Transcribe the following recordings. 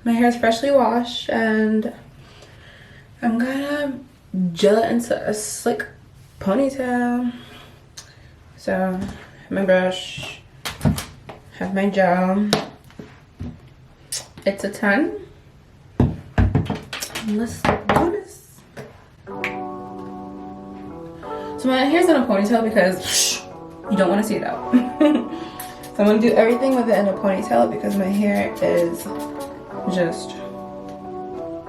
My hair is freshly washed and I'm gonna gel it into a slick ponytail. So, have my brush, have my gel. It's a 10. Let's do this. So my hair's in a ponytail because you don't want to see it out. So I'm gonna do everything with it in a ponytail because my hair is just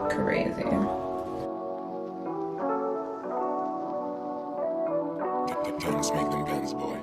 crazy. Don't make them guns, boy.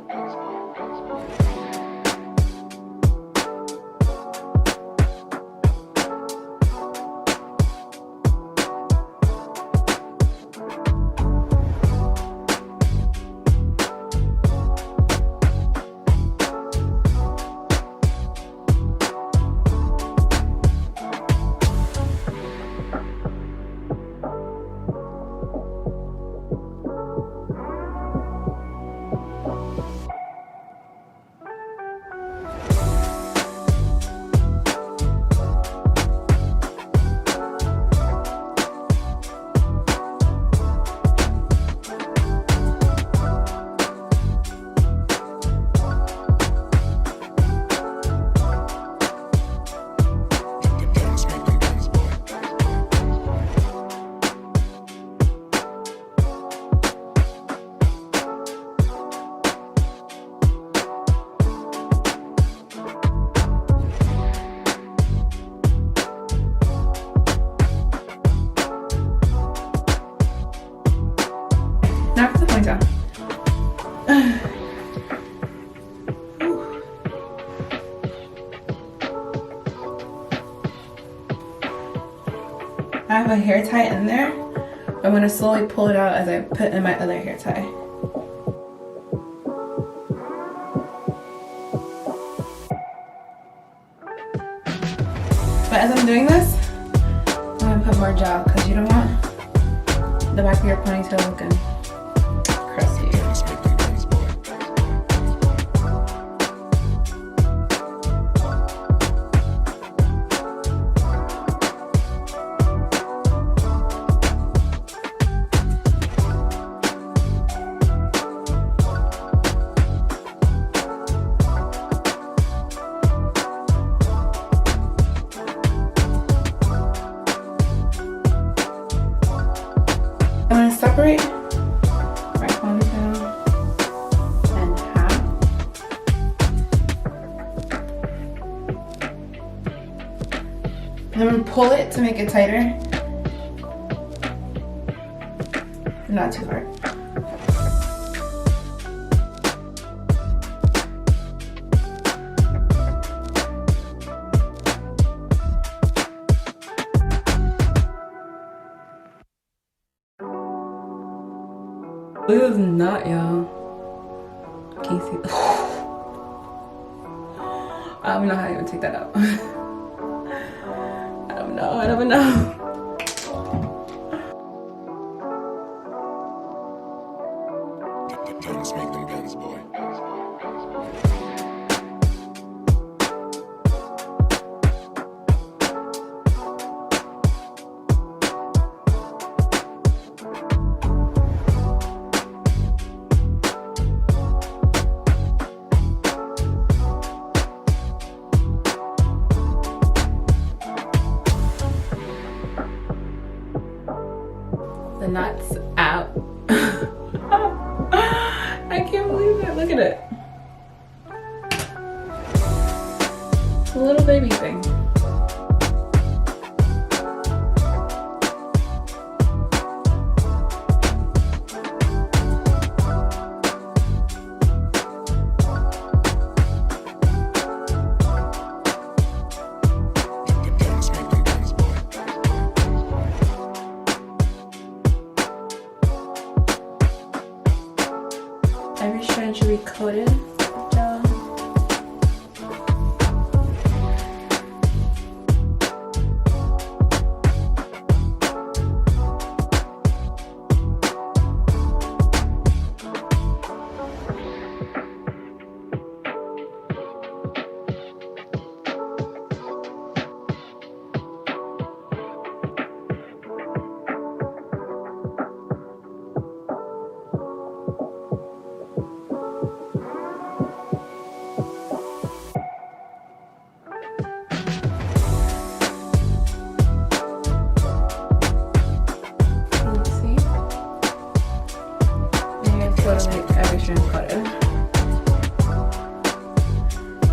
Now for the ponytail. I have a hair tie in there. I'm going to slowly pull it out as I put in my other hair tie. But as I'm doing this, I'm going to put more gel because you don't want the back of your ponytail looking crusty. Don't make them guns, boy. I'm going to separate my ponytail in half. I'm going to pull it to make it tighter. Not too hard. This is not, y'all. Can you see? I don't know how to even take that out. I don't know. Don't make them guns, boy. The knot's out. I can't believe it. Look at it. A little baby thing. Don't make them guns, boy. Every strand should be coated with gel.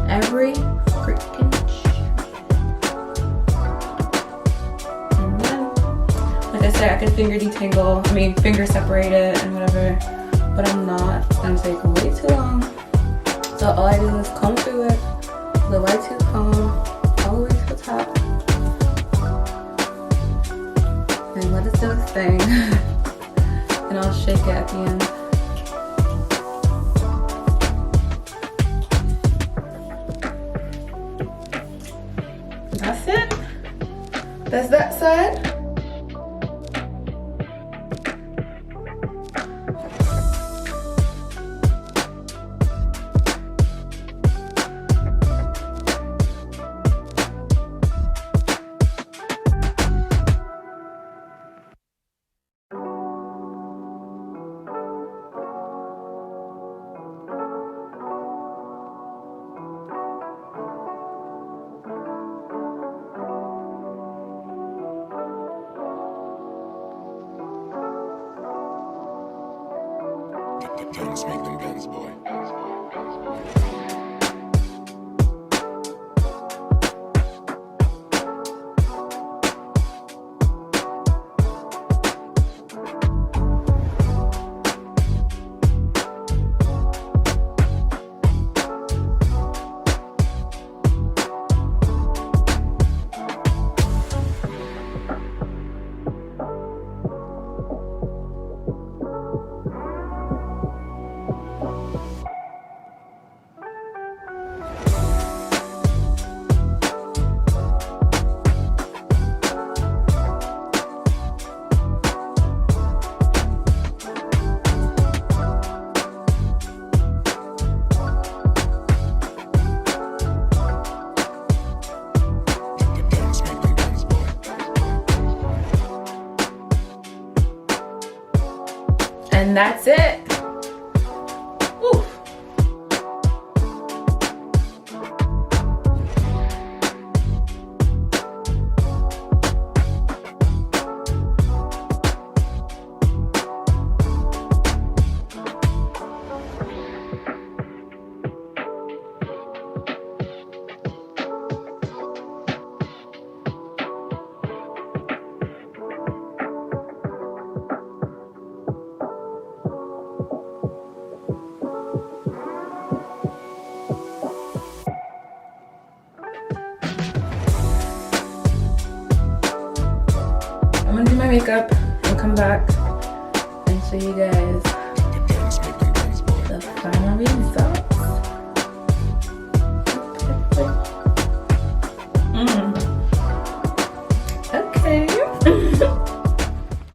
every freaking and then, like I said, I could finger detangle, finger separate it and whatever, but I'm not. It's gonna take way too long. So all I do is comb through it, the white tooth comb, all the way to the top, and let it do its thing. And I'll shake it at the end. That's it. That's that side. Time to smack them guns, boy. And that's it. Woo. I'm gonna do my makeup and come back and show you guys the final result.